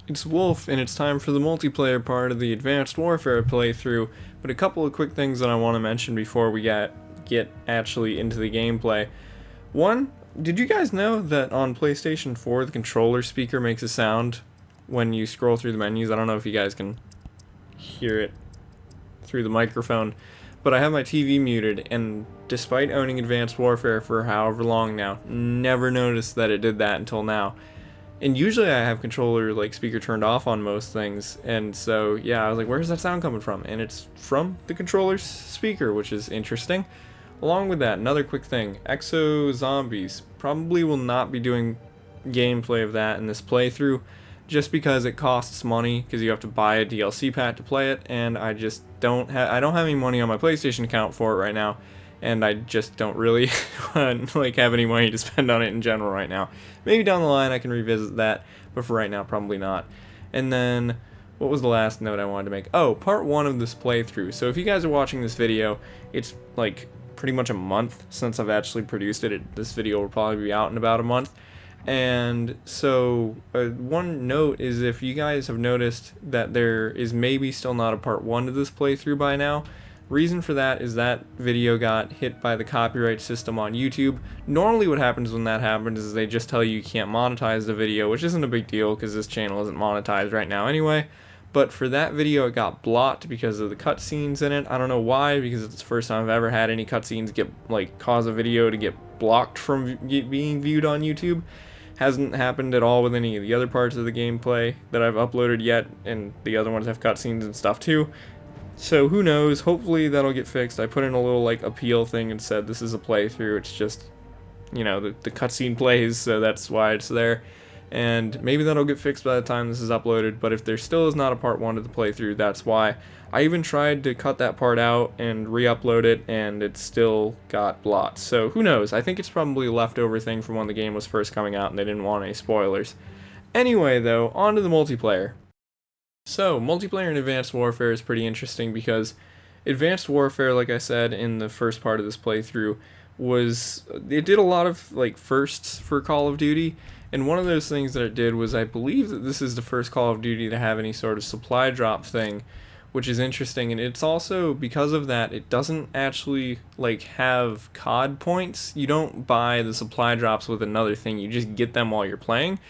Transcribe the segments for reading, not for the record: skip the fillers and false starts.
It's Wolf, and it's time for the multiplayer part of the Advanced Warfare playthrough, but a couple of quick things that I want to mention before we get actually into the gameplay. One, did you guys know that on PlayStation 4 the controller speaker makes a sound when you scroll through the menus? I don't know if you guys can hear it through the microphone, but I have my TV muted, and despite owning Advanced Warfare for however long now, never noticed that it did that until now. And usually I have controller like speaker turned off on most things, and so yeah, I was like, where's that sound coming from? And it's from the controller's speaker, which is interesting. Along with that, another quick thing, Exo Zombies probably will not be doing gameplay of that in this playthrough, just because it costs money, because you have to buy a DLC pack to play it, and I just don't have any money on my PlayStation account for it right now, and I just don't really like have any money to spend on it in general right now. Maybe down the line I can revisit that, but for right now probably not. And then what was the last note I wanted to make? Oh, part 1 of this playthrough. So if you guys are watching this video, it's like pretty much a month since I've actually produced it. This video will probably be out in about a month. And so one note is, if you guys have noticed that there is maybe still not a part 1 to this playthrough by now, reason for that is that video got hit by the copyright system on YouTube. Normally what happens when that happens is they just tell you can't monetize the video, which isn't a big deal because this channel isn't monetized right now anyway. But for that video, it got blocked because of the cutscenes in it. I don't know why, because it's the first time I've ever had any cutscenes get cause a video to get blocked from being viewed on YouTube. Hasn't happened at all with any of the other parts of the gameplay that I've uploaded yet, and the other ones have cutscenes and stuff too. So who knows, hopefully that'll get fixed. I put in a little appeal thing and said this is a playthrough, it's just, you know, the cutscene plays, so that's why it's there. And maybe that'll get fixed by the time this is uploaded, but if there still is not a part 1 to the playthrough, that's why. I even tried to cut that part out and re-upload it, and it still got blocked. So who knows, I think it's probably a leftover thing from when the game was first coming out and they didn't want any spoilers. Anyway though, on to the multiplayer. So, multiplayer in Advanced Warfare is pretty interesting because Advanced Warfare, like I said in the first part of this playthrough, it did a lot of firsts for Call of Duty, and one of those things that it did was, I believe that this is the first Call of Duty to have any sort of supply drop thing, which is interesting. And it's also, because of that, it doesn't actually have COD points. You don't buy the supply drops with another thing, you just get them while you're playing,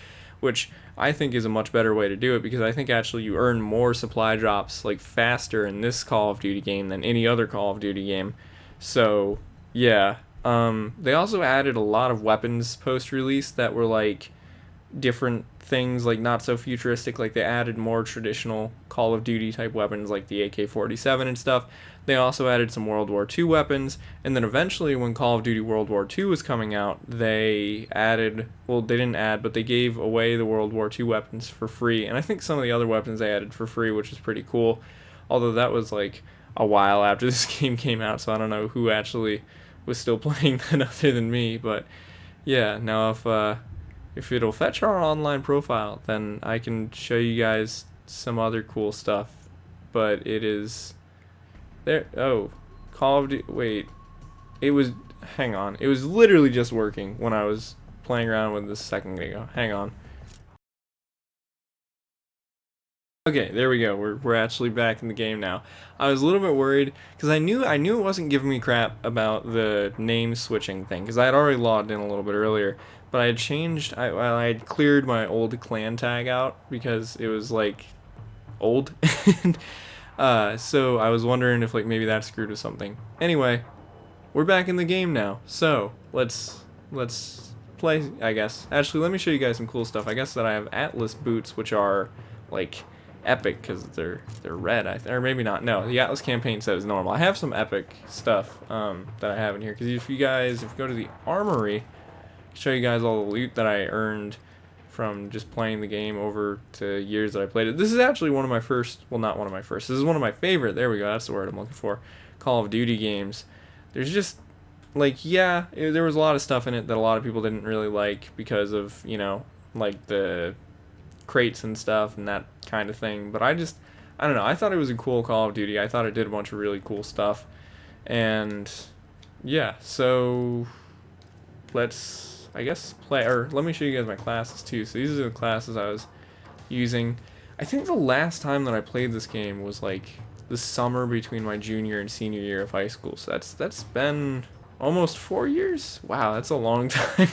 which I think is a much better way to do it, because I think actually you earn more supply drops faster in this Call of Duty game than any other Call of Duty game. So yeah, they also added a lot of weapons post-release that were different things, not so futuristic. They added more traditional Call of Duty type weapons like the AK-47 and stuff. They also added some World War II weapons, and then eventually when Call of Duty World War II was coming out, they added, well, they didn't add, but they gave away the World War II weapons for free, and I think some of the other weapons they added for free, which is pretty cool, although that was a while after this game came out, so I don't know who actually was still playing that other than me. But yeah, now if it'll fetch our online profile, then I can show you guys some other cool stuff. But it is there. Oh, Call of Duty. Wait, it was. Hang on. It was literally just working when I was playing around with this a second ago. Hang on. Okay, there we go. We're actually back in the game now. I was a little bit worried because I knew it wasn't giving me crap about the name switching thing, because I had already logged in a little bit earlier, but I had changed. I had cleared my old clan tag out because it was old. So I was wondering if maybe that screwed with something. Anyway, we're back in the game now. So let's play, I guess. Actually, let me show you guys some cool stuff. I guess that I have Atlas boots, which are epic because they're red, or maybe not. No, the Atlas campaign says normal. I have some epic stuff that I have in here, because if you go to the armory, I'll show you guys all the loot that I earned from just playing the game over to years that I played it. This is actually one of my first, well, not one of my first, this is one of my favorite, there we go, that's the word I'm looking for, Call of Duty games. There's just yeah, there was a lot of stuff in it that a lot of people didn't really like because of, the crates and stuff and that kind of thing, but I don't know, I thought it was a cool Call of Duty. I thought it did a bunch of really cool stuff, and yeah, so let's, I guess, play, or let me show you guys my classes too. So these are the classes I was using. I think the last time that I played this game was like the summer between my junior and senior year of high school. So that's been almost 4 years. Wow, that's a long time.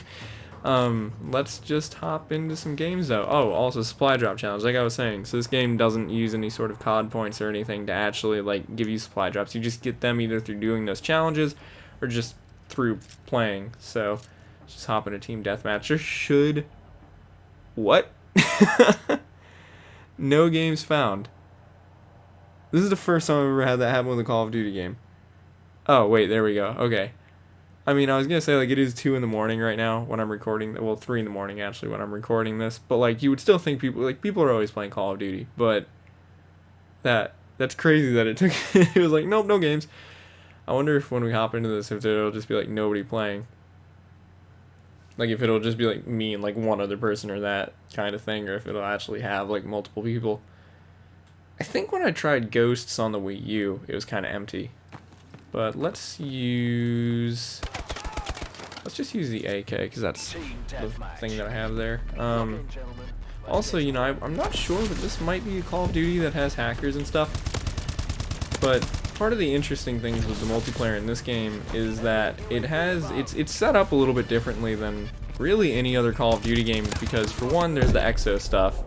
Let's just hop into some games though. Oh, also supply drop challenge, like I was saying. So this game doesn't use any sort of COD points or anything to actually like give you supply drops. You just get them either through doing those challenges or just through playing. So let's just hop into team deathmatch. There should... What? No games found. This is the first time I've ever had that happen with a Call of Duty game. Oh, wait, there we go. Okay. I mean, I was gonna say, like, it is 2 in the morning right now when I'm recording, well, 3 in the morning, actually, when I'm recording this, but, like, you would still think people are always playing Call of Duty, but that's crazy that it took, it was like, nope, no games. I wonder if when we hop into this, if it'll just be, like, nobody playing. Like, if it'll just be, like, me and, like, one other person or that kind of thing, or if it'll actually have, like, multiple people. I think when I tried Ghosts on the Wii U, it was kind of empty. But let's just use the AK, because that's the thing that I have there. Also, you know, I'm not sure, but this might be a Call of Duty that has hackers and stuff. But part of the interesting things with the multiplayer in this game is that it's set up a little bit differently than really any other Call of Duty game, because for one, there's the EXO stuff.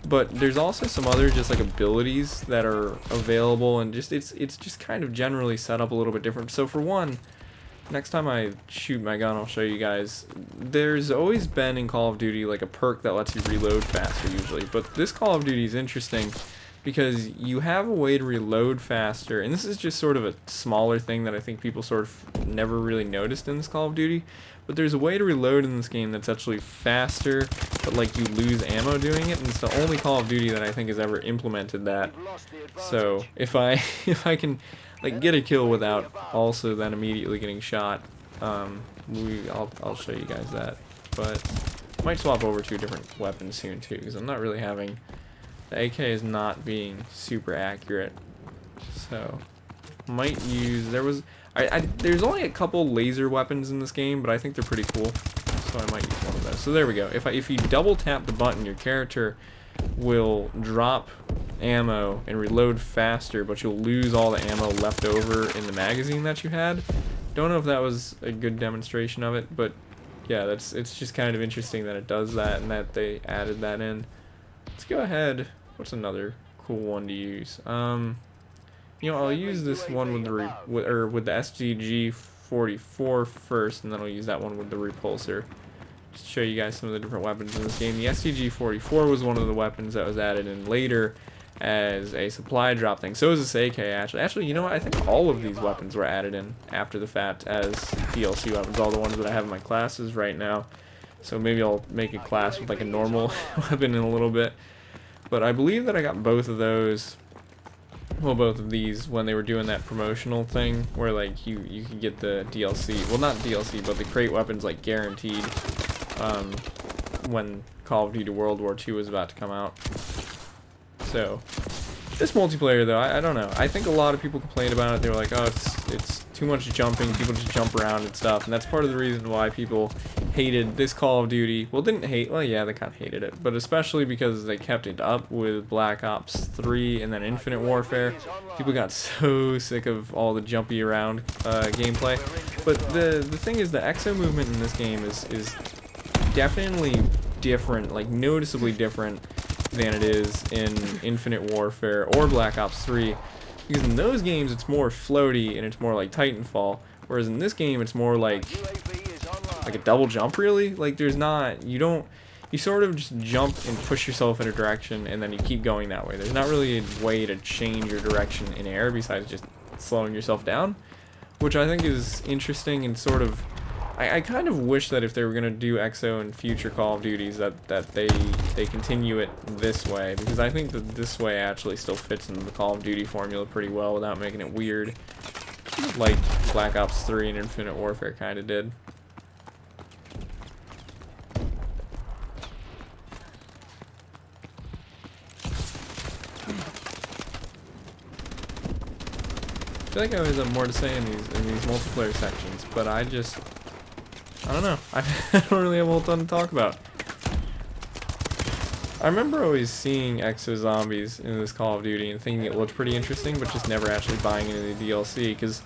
But there's also some other just like abilities that are available, and just it's just kind of generally set up a little bit different. So for one, next time I shoot my gun, I'll show you guys. There's always been in Call of Duty like a perk that lets you reload faster usually, but this Call of Duty is interesting because you have a way to reload faster, and this is just sort of a smaller thing that I think people sort of never really noticed in this Call of Duty. But there's a way to reload in this game that's actually faster, but like you lose ammo doing it, and it's the only Call of Duty that I think has ever implemented that. So if I can like get a kill without also then immediately getting shot, I'll show you guys that. But I might swap over to a different weapon soon too, because I'm not really having, the AK is not being super accurate. So might use, there's only a couple laser weapons in this game, but I think they're pretty cool, so I might use one of those. So there we go. If you double tap the button, your character will drop ammo and reload faster, but you'll lose all the ammo left over in the magazine that you had. Don't know if that was a good demonstration of it, but yeah, it's just kind of interesting that it does that and that they added that in. Let's go ahead. What's another cool one to use? You know, I'll use this one with the STG-44 first, and then I'll use that one with the repulsor. Just to show you guys some of the different weapons in this game. The STG-44 was one of the weapons that was added in later as a supply drop thing. So was this AK, actually. Actually, you know what? I think all of these weapons were added in after the fact as DLC weapons. All the ones that I have in my classes right now. So maybe I'll make a class with like a normal weapon in a little bit. But I believe that I got both of those. Well, both of these when they were doing that promotional thing where like you could get the DLC, well not DLC, but the crate weapons like guaranteed when Call of Duty World War II was about to come out. So this multiplayer though, I don't know. I think a lot of people complained about it. They were like, oh, it's too much jumping, people just jump around and stuff, and that's part of the reason why people hated this Call of Duty. Well, yeah, they kind of hated it, but especially because they kept it up with Black Ops 3 and then Infinite Warfare. People got so sick of all the jumpy around gameplay. But the thing is, the exo movement in this game is definitely different, like noticeably different than it is in Infinite Warfare or Black Ops 3. Because in those games it's more floaty and it's more like Titanfall, whereas in this game it's more like a double jump really. Like there's not, you sort of just jump and push yourself in a direction and then you keep going that way. There's not really a way to change your direction in air besides just slowing yourself down, which I think is interesting and sort of, I kind of wish that if they were going to do EXO in future Call of Duties that they continue it this way, because I think that this way actually still fits into the Call of Duty formula pretty well without making it weird, like Black Ops 3 and Infinite Warfare kind of did. I feel like I always have more to say in these multiplayer sections, but I don't know. I don't really have a whole ton to talk about. I remember always seeing Exo Zombies in this Call of Duty and thinking it looked pretty interesting, but just never actually buying any of the DLC, because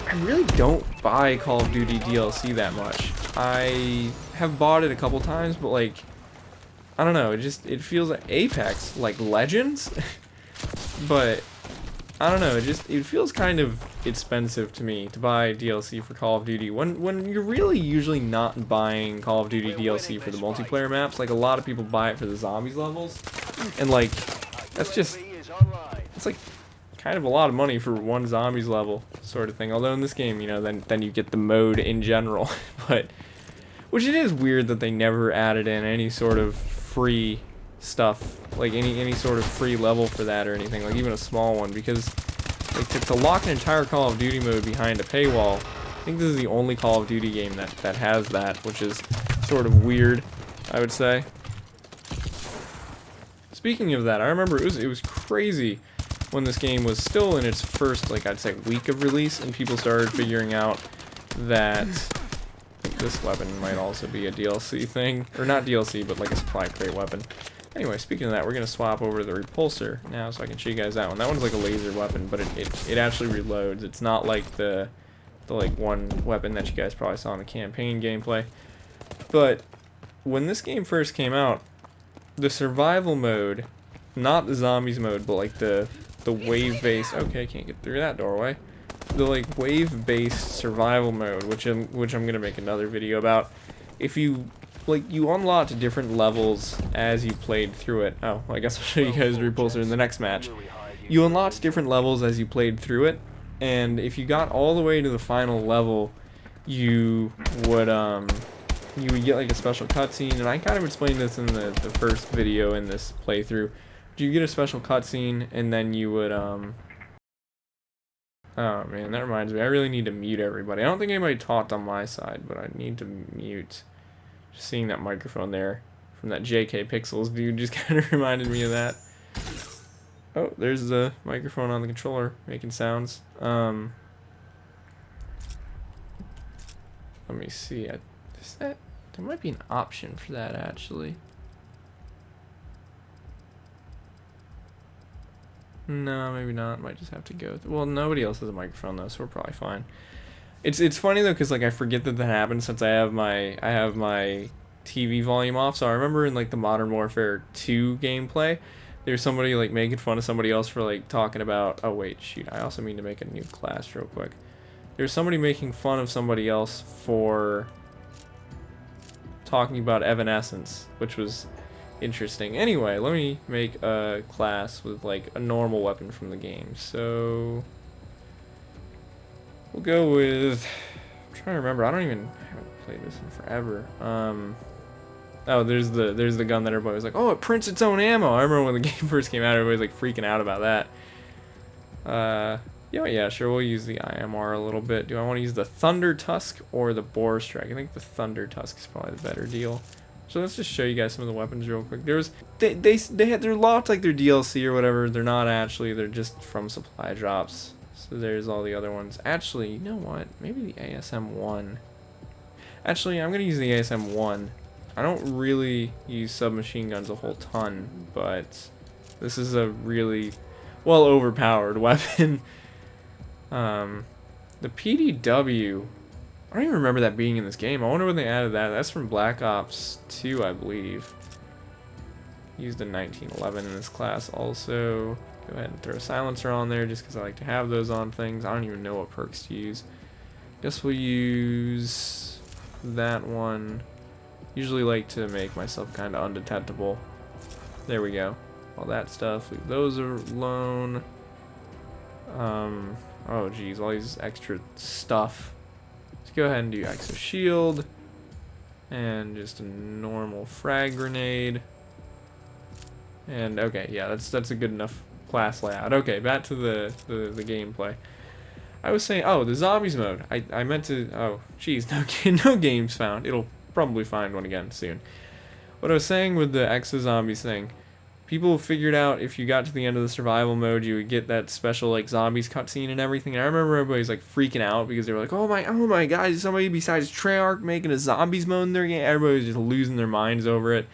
I really don't buy Call of Duty DLC that much. I have bought it a couple times, but like, I don't know, it feels like Apex, like Legends, but I don't know, it feels kind of expensive to me to buy DLC for Call of Duty when you're really usually not buying Call of Duty DLC for the multiplayer maps. Like, a lot of people buy it for the zombies levels, and like, it's like kind of a lot of money for one zombies level sort of thing. Although in this game, you know, then you get the mode in general, but which it is weird that they never added in any sort of free stuff, like any sort of free level for that or anything, like even a small one, because like to lock an entire Call of Duty mode behind a paywall, I think this is the only Call of Duty game that has that, which is sort of weird, I would say. Speaking of that, I remember it was crazy when this game was still in its first, like, I'd say week of release, and people started figuring out that this weapon might also be a DLC thing, or not DLC, but like a supply crate weapon. Anyway, speaking of that, we're gonna swap over to the repulsor now, so I can show you guys that one. That one's like a laser weapon, but it actually reloads. It's not like the like one weapon that you guys probably saw in the campaign gameplay. But when this game first came out, the survival mode, not the zombies mode, but like the wave-based, okay, can't get through that doorway. The like wave-based survival mode, which I'm gonna make another video about. If you you unlocked different levels as you played through it. Oh, I guess I'll show you guys the repulsor in the next match. You unlocked different levels as you played through it, and if you got all the way to the final level, you would get like a special cutscene, and I kind of explained this in the first video in this playthrough. You get a special cutscene, and then you would oh man, that reminds me, I really need to mute everybody. I don't think anybody talked on my side, but I need to mute. Just seeing that microphone there from that JK Pixels dude just kind of reminded me of that. Oh, there's the microphone on the controller making sounds. Let me see. There might be an option for that actually. No, maybe not. Might just have to go. Well, nobody else has a microphone though, so we're probably fine. It's funny though, because like I forget that happened since I have my TV volume off. So I remember in like the Modern Warfare 2 gameplay, there's somebody like making fun of somebody else for like talking about. Oh wait, shoot! I also mean to make a new class real quick. There's somebody making fun of somebody else for talking about Evanescence, which was interesting. Anyway, let me make a class with like a normal weapon from the game. So we'll go with, I'm trying to remember, I haven't played this in forever. Oh, there's the gun that everybody was like, oh, it prints its own ammo. I remember when the game first came out, everybody was like freaking out about that. Yeah, sure, we'll use the IMR a little bit. Do I want to use the Thunder Tusk or the Boar Strike? I think the Thunder Tusk is probably the better deal. So let's just show you guys some of the weapons real quick. They're locked like they're DLC or whatever. They're not actually. They're just from supply drops. So there's all the other ones. Actually, you know what? Maybe the ASM-1. Actually, I'm gonna use the ASM-1. I don't really use submachine guns a whole ton, but this is a really well overpowered weapon. The PDW. I don't even remember that being in this game. I wonder when they added that. That's from Black Ops 2, I believe. Used in 1911 in this class also. Go ahead and throw a silencer on there just because I like to have those on things. I don't even know what perks to use. Guess we'll use that one. Usually like to make myself kind of undetectable. There we go. All that stuff. Leave those alone. Oh geez, all these extra stuff. Let's go ahead and do Exo Shield. And just a normal frag grenade. And okay, yeah, that's a good enough class layout. Okay, back to the gameplay. I was saying, oh, the zombies mode. I meant to, oh, geez, no games found. It'll probably find one again soon. What I was saying with the Exo Zombies thing, people figured out if you got to the end of the survival mode, you would get that special like zombies cutscene and everything. And I remember everybody's like freaking out because they were like, oh my god, is somebody besides Treyarch making a zombies mode in their game? Everybody was just losing their minds over it.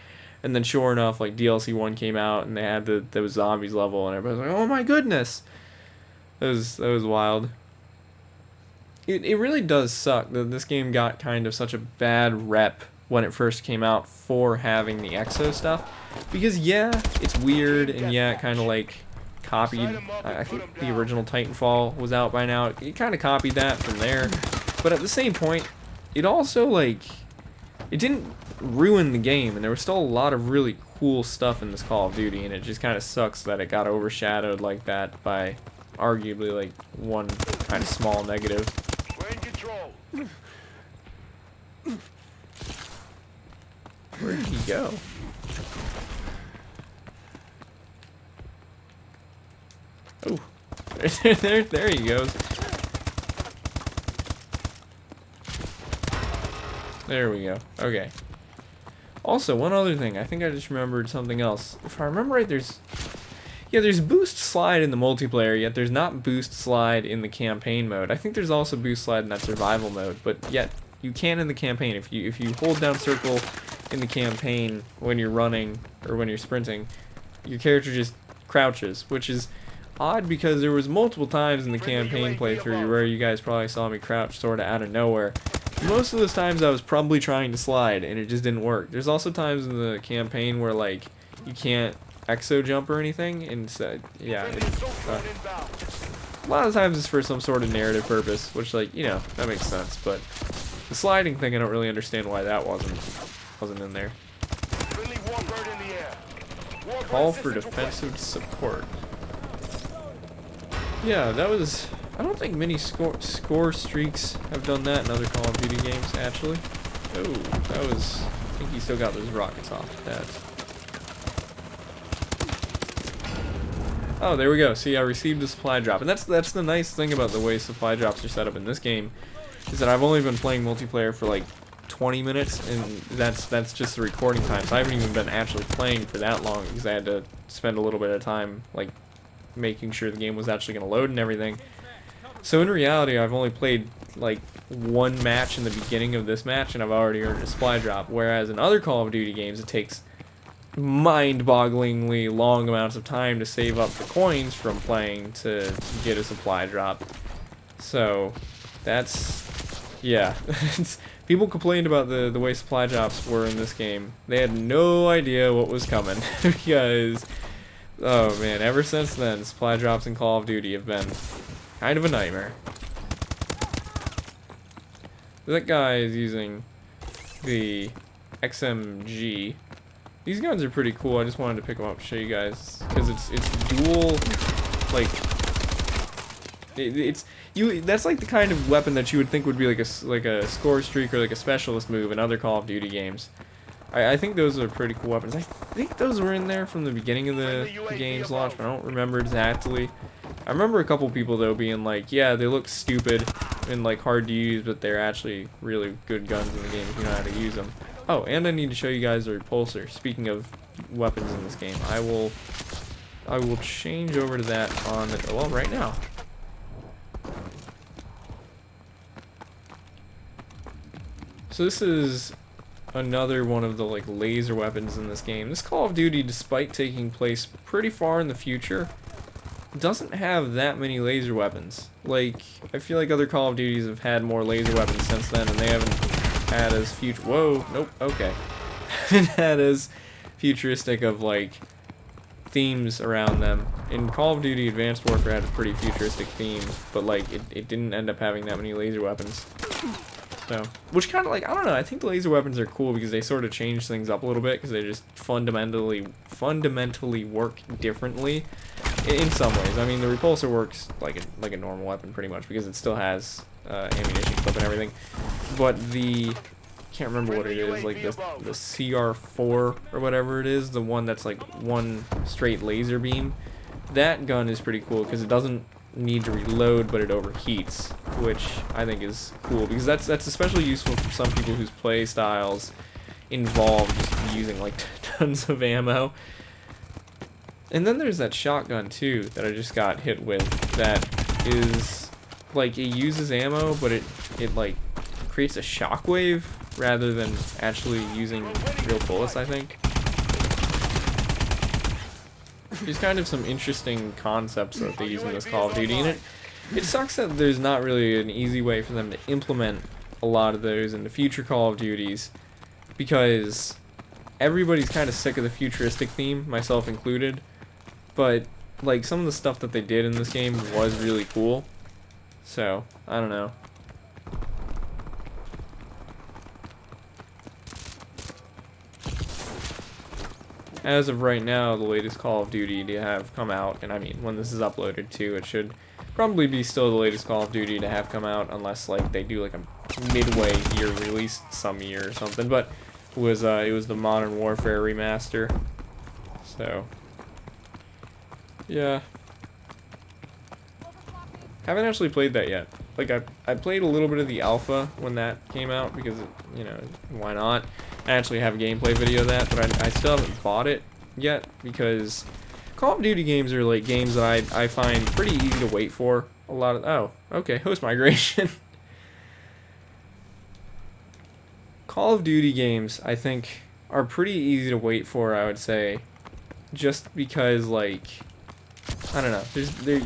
And then sure enough, like DLC 1 came out and they had those zombies level, and everybody was like, oh my goodness. That was wild. It really does suck that this game got kind of such a bad rep when it first came out for having the EXO stuff. Because yeah, it's weird, and yeah, it kind of like copied, I think the original Titanfall was out by now. It kind of copied that from there. But at the same point, it also like, it didn't ruin the game, and there was still a lot of really cool stuff in this Call of Duty, and it just kind of sucks that it got overshadowed like that by arguably like one kind of small negative. Where did he go? Oh, there he goes. There we go. Okay. Also, one other thing. I think I just remembered something else. If I remember right, there's boost slide in the multiplayer, yet there's not boost slide in the campaign mode. I think there's also boost slide in that survival mode, but yet you can in the campaign. If you hold down circle in the campaign when you're running or when you're sprinting, your character just crouches, which is odd because there was multiple times in the campaign playthrough where you guys probably saw me crouch sort of out of nowhere. Most of those times I was probably trying to slide and it just didn't work. There's also times in the campaign where like you can't exo jump or anything, and so, yeah, a lot of times it's for some sort of narrative purpose, which, like, you know, that makes sense. But the sliding thing, I don't really understand why that wasn't in there. Call for defensive support. Yeah, that was. I don't think many score streaks have done that in other Call of Duty games, actually. Oh, that was. I think he still got those rockets off that. Oh, there we go. See, I received a supply drop, and that's the nice thing about the way supply drops are set up in this game, is that I've only been playing multiplayer for like 20 minutes, and that's just the recording time. So I haven't even been actually playing for that long because I had to spend a little bit of time like making sure the game was actually going to load and everything. So in reality, I've only played like one match in the beginning of this match, and I've already earned a supply drop. Whereas in other Call of Duty games, it takes mind-bogglingly long amounts of time to save up the coins from playing to get a supply drop. So that's, yeah. People complained about the way supply drops were in this game. They had no idea what was coming because, oh man, ever since then, supply drops in Call of Duty have been kind of a nightmare. That guy is using the XMG. These guns are pretty cool. I just wanted to pick them up to show you guys because it's dual, like that's like the kind of weapon that you would think would be like a score streak or like a specialist move in other Call of Duty games. I think those are pretty cool weapons. I think those were in there from the beginning of the game's launch, but I don't remember exactly. I remember a couple people though being like, yeah, they look stupid and like hard to use, but they're actually really good guns in the game if you know how to use them. Oh, and I need to show you guys the repulsor. Speaking of weapons in this game, I will change over to that on the, well, right now. So this is another one of the like laser weapons in this game. This Call of Duty, despite taking place pretty far in the future, doesn't have that many laser weapons. Like, I feel like other Call of Duties have had more laser weapons since then, and they haven't had as whoa, nope, okay. Haven't had as futuristic of like themes around them. In Call of Duty Advanced Warfare had a pretty futuristic theme, but like it didn't end up having that many laser weapons. So, which kind of like, I don't know, I think the laser weapons are cool because they sort of change things up a little bit because they just fundamentally work differently in some ways. I mean, the repulsor works like a normal weapon pretty much because it still has ammunition clip and everything. But the, can't remember what it is, like the CR4 or whatever it is, the one that's like one straight laser beam. That gun is pretty cool because it doesn't need to reload, but it overheats, which I think is cool because that's especially useful for some people whose play styles involve just using like tons of ammo. And then there's that shotgun too that I just got hit with that is like, it uses ammo, but it like creates a shockwave rather than actually using real bullets, I think. there's kind of some interesting concepts that they use in this Call of Duty, and it sucks that there's not really an easy way for them to implement a lot of those in the future Call of Duties, because everybody's kind of sick of the futuristic theme, myself included. But like some of the stuff that they did in this game was really cool. So, I don't know. As of right now, the latest Call of Duty to have come out, and I mean, when this is uploaded too, it should probably be still the latest Call of Duty to have come out, unless like they do like a midway year release some year or something. But it was the Modern Warfare remaster. So, yeah. Haven't actually played that yet. Like I played a little bit of the alpha when that came out because you know, why not? I actually have a gameplay video of that, but I still haven't bought it yet because Call of Duty games are like games that I find pretty easy to wait for. A lot of okay, host migration. Call of Duty games I think are pretty easy to wait for, I would say, just because like I don't know,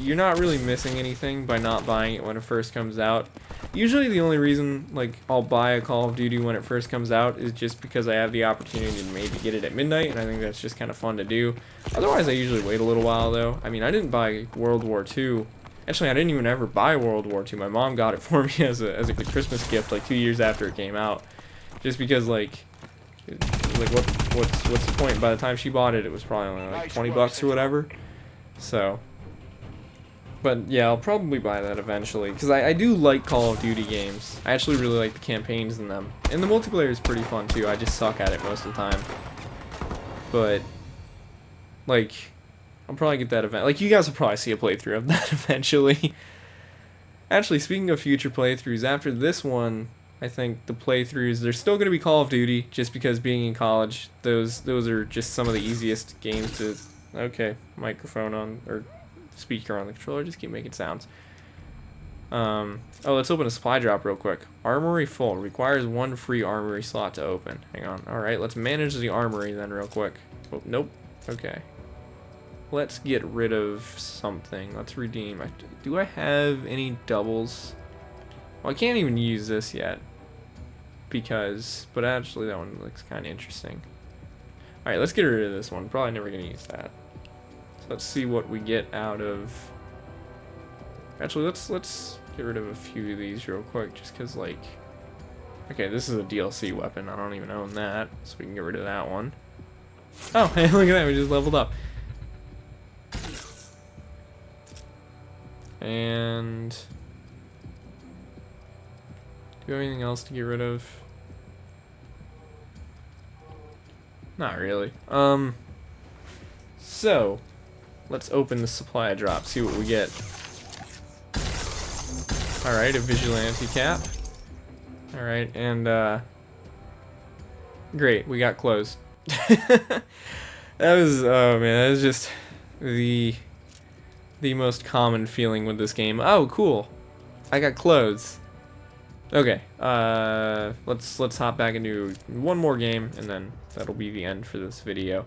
you're not really missing anything by not buying it when it first comes out. Usually the only reason like I'll buy a Call of Duty when it first comes out is just because I have the opportunity to maybe get it at midnight, and I think that's just kind of fun to do. Otherwise I usually wait a little while though. I mean, I didn't buy World War II. Actually, I didn't even ever buy World War II. My mom got it for me as a Christmas gift like 2 years after it came out. Just because like what's the point? By the time she bought it, it was probably only like 20 bucks or whatever. So, but yeah, I'll probably buy that eventually, because I do like Call of Duty games. I actually really like the campaigns in them. And the multiplayer is pretty fun too, I just suck at it most of the time. But, like, I'll probably get that event. Like, you guys will probably see a playthrough of that eventually. Actually, speaking of future playthroughs, after this one, I think the playthroughs, they're still going to be Call of Duty, just because being in college, those are just some of the easiest games to... Okay, microphone on, or speaker on the controller, just keep making sounds. Oh, let's open a supply drop real quick. Armory full, requires 1 free armory slot to open. Hang on, alright, let's manage the armory then real quick. Oh, nope, okay. Let's get rid of something, let's redeem. Do I have any doubles? Well, I can't even use this yet, but actually that one looks kind of interesting. Alright, let's get rid of this one. Probably never going to use that. So let's see what we get out of... Actually, let's get rid of a few of these real quick, just because, like... Okay, this is a DLC weapon. I don't even own that, so we can get rid of that one. Oh, hey, look at that. We just leveled up. And... Do you have anything else to get rid of? Not really. So, let's open the supply drop, see what we get. Alright, a vigilante cap. Alright, and, great, we got clothes. That was, oh man, that was just the most common feeling with this game. Oh, cool. I got clothes. Okay, let's hop back into one more game, and then that'll be the end for this video.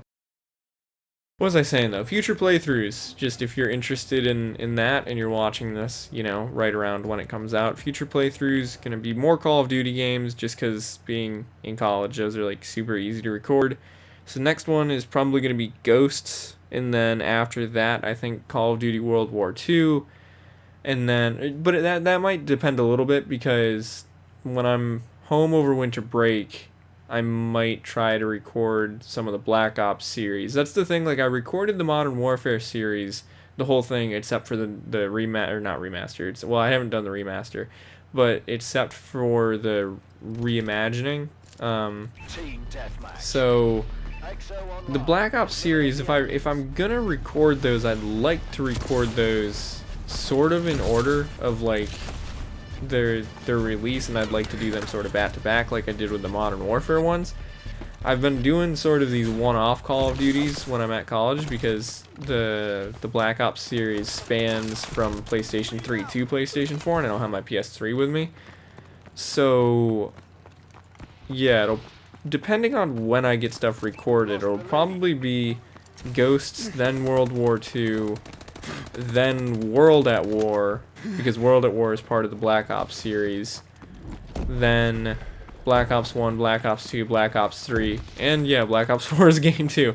What was I saying though? Future playthroughs, just if you're interested in that and you're watching this, you know, right around when it comes out, future playthroughs, gonna be more Call of Duty games, just because being in college, those are like super easy to record. So next one is probably gonna be Ghosts, and then after that, I think Call of Duty World War II. And then, but that might depend a little bit, because when I'm home over winter break, I might try to record some of the Black Ops series. That's the thing, like I recorded the Modern Warfare series, the whole thing, except for the not remastered. Well, I haven't done the remaster, but except for the reimagining. So the Black Ops series, if I'm gonna record those, I'd like to record those sort of in order of like their release, and I'd like to do them sort of back to back like I did with the Modern Warfare ones. I've been doing sort of these one-off Call of Duties when I'm at college, because the Black Ops series spans from PlayStation 3 to PlayStation 4, and I don't have my PS3 with me. So yeah, depending on when I get stuff recorded, it'll probably be Ghosts, then World War II, then World at War, because World at War is part of the Black Ops series, then Black Ops 1, Black Ops 2, Black Ops 3, and yeah, Black Ops 4 is a game too.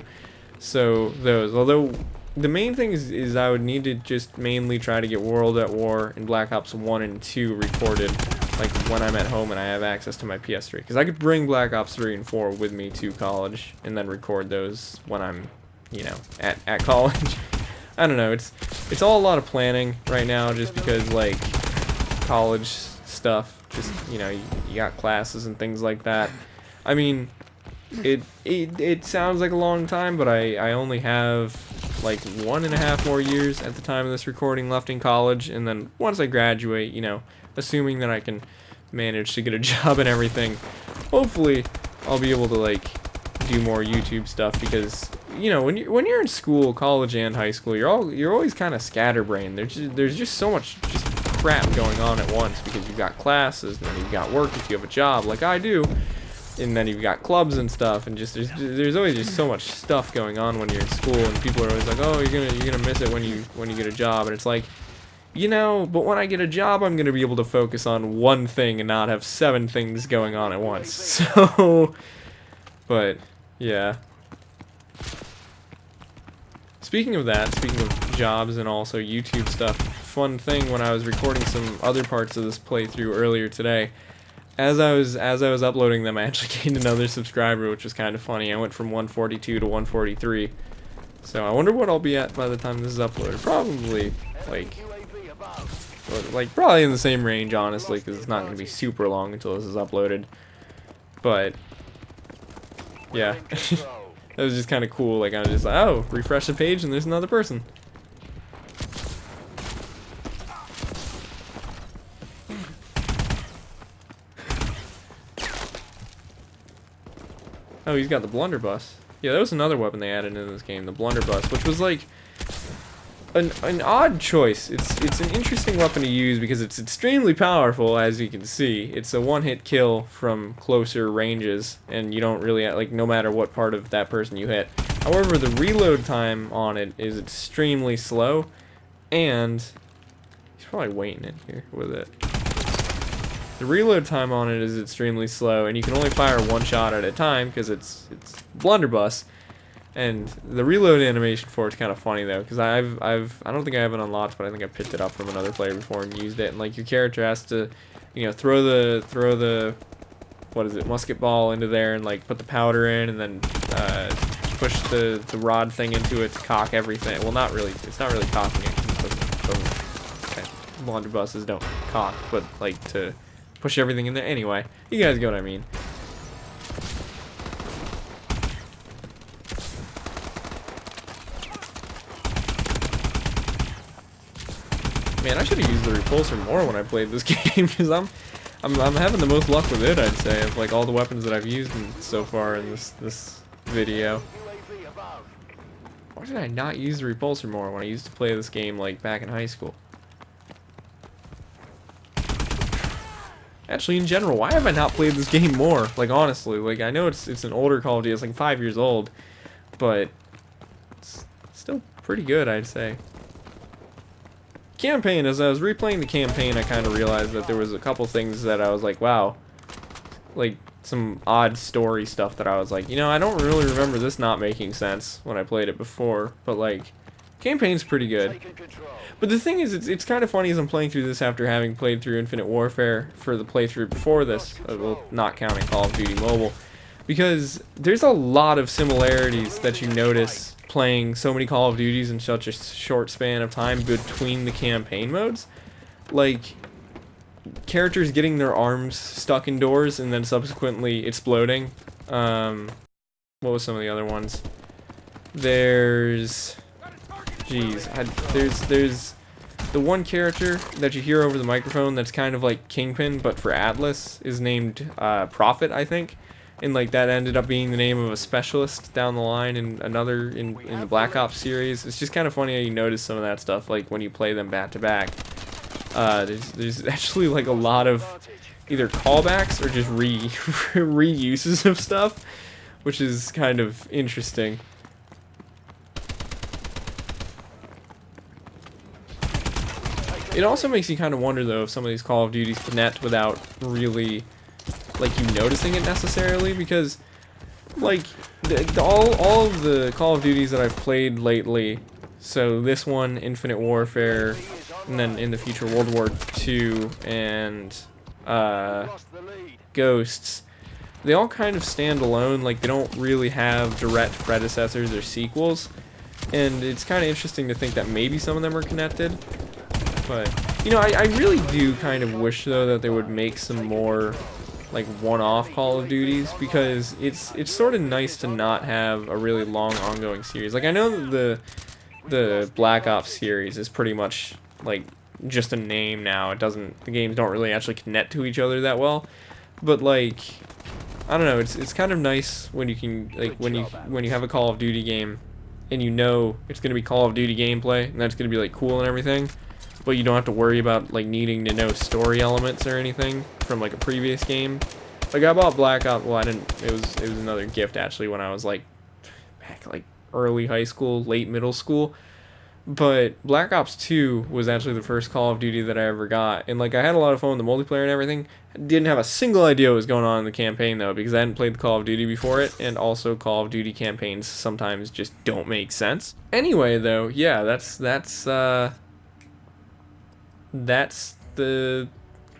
So those, although the main thing is I would need to just mainly try to get World at War and Black Ops 1 and 2 recorded, like when I'm at home and I have access to my PS3, because I could bring Black Ops 3 and 4 with me to college and then record those when I'm, you know, at college. I don't know, it's all a lot of planning right now, just because like college stuff, just, you know, you got classes and things like that. I mean, it sounds like a long time, but I only have like 1.5 more years at the time of this recording left in college, and then once I graduate, you know, assuming that I can manage to get a job and everything, hopefully I'll be able to like do more YouTube stuff, because you know, when you're in school, college and high school, you're always kind of scatterbrained. There's just so much just crap going on at once, because you've got classes, and then you've got work if you have a job like I do, and then you've got clubs and stuff, and just there's always just so much stuff going on when you're in school, and people are always like, oh, you're gonna miss it when you get a job, and it's like, you know, but when I get a job, I'm gonna be able to focus on one thing and not have 7 things going on at once. So, but yeah. Speaking of that, speaking of jobs and also YouTube stuff, fun thing, when I was recording some other parts of this playthrough earlier today, as I was uploading them, I actually gained another subscriber, which was kind of funny. I went from 142 to 143. So I wonder what I'll be at by the time this is uploaded. Probably probably in the same range, honestly, because it's not going to be super long until this is uploaded. But yeah. That was just kind of cool. Like, I was just like, oh, refresh the page and there's another person. Oh, he's got the blunderbuss. Yeah, that was another weapon they added into this game, the blunderbuss, which was like an odd choice. It's an interesting weapon to use because it's extremely powerful, as you can see. It's a one-hit kill from closer ranges, and you don't really, like, no matter what part of that person you hit. However, the reload time on it is extremely slow, and he's probably waiting in here with it. The reload time on it is extremely slow, and you can only fire one shot at a time because it's blunderbuss. And the reload animation for it's kind of funny though, because I don't think I have it unlocked, but I think I picked it up from another player before and used it. And like your character has to, you know, throw the what is it, musket ball into there and like put the powder in, and then push the rod thing into it to cock everything. Well, not really. It's not really cocking it. Blunderbusses don't cock, but like to push everything in there. Anyway, you guys get what I mean. Man, I should have used the repulsor more when I played this game, because I'm having the most luck with it, I'd say, of like all the weapons that I've used so far in this video. Why did I not use the repulsor more when I used to play this game like back in high school? Actually, in general, why have I not played this game more? Like, honestly, like, I know it's an older Call of Duty, it's like 5 years old, but it's still pretty good, I'd say. Campaign, as I was replaying the campaign, I kind of realized that there was a couple things that I was like, wow, like some odd story stuff that I was like, you know, I don't really remember this not making sense when I played it before, but like, campaign's pretty good. But the thing is, it's kind of funny as I'm playing through this after having played through Infinite Warfare for the playthrough before this, well, not counting Call of Duty Mobile, because there's a lot of similarities that you notice playing so many Call of Duties in such a short span of time between the campaign modes. Like, characters getting their arms stuck in doors and then subsequently exploding. What was some of the other ones? There's... Jeez, there's the one character that you hear over the microphone that's kind of like Kingpin, but for Atlas, is named Prophet, I think. And like that ended up being the name of a specialist down the line in another in the Black Ops series. It's just kind of funny how you notice some of that stuff like when you play them back to back. There's actually like a lot of either callbacks or just reuses of stuff, which is kind of interesting. It also makes you kind of wonder, though, if some of these Call of Duties connect without really, like, you noticing it necessarily, because, like, all of the Call of Duties that I've played lately, so this one, Infinite Warfare, and then in the future World War II, and Ghosts, they all kind of stand alone. Like, they don't really have direct predecessors or sequels, and it's kind of interesting to think that maybe some of them are connected. But, you know, I really do kind of wish, though, that they would make some more, like, one-off Call of Duties, because it's sort of nice to not have a really long ongoing series. Like, I know that the Black Ops series is pretty much, like, just a name now. The games don't really actually connect to each other that well. But, like, I don't know, it's kind of nice when you can, like, when you have a Call of Duty game and you know it's going to be Call of Duty gameplay and that's going to be, like, cool and everything, but you don't have to worry about, like, needing to know story elements or anything from, like, a previous game. Like, I bought Black Ops, well, I didn't, it was another gift, actually, when I was, like, back, like, early high school, late middle school. But Black Ops 2 was actually the first Call of Duty that I ever got. And, like, I had a lot of fun with the multiplayer and everything. I didn't have a single idea what was going on in the campaign, though, because I hadn't played the Call of Duty before it. And also, Call of Duty campaigns sometimes just don't make sense. Anyway, though, yeah, that's the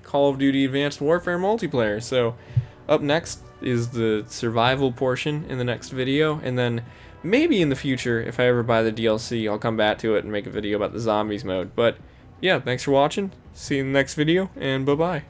Call of Duty Advanced Warfare multiplayer. So, up next is the survival portion in the next video, and then maybe in the future, if I ever buy the DLC, I'll come back to it and make a video about the zombies mode. But yeah, thanks for watching, see you in the next video, and bye-bye.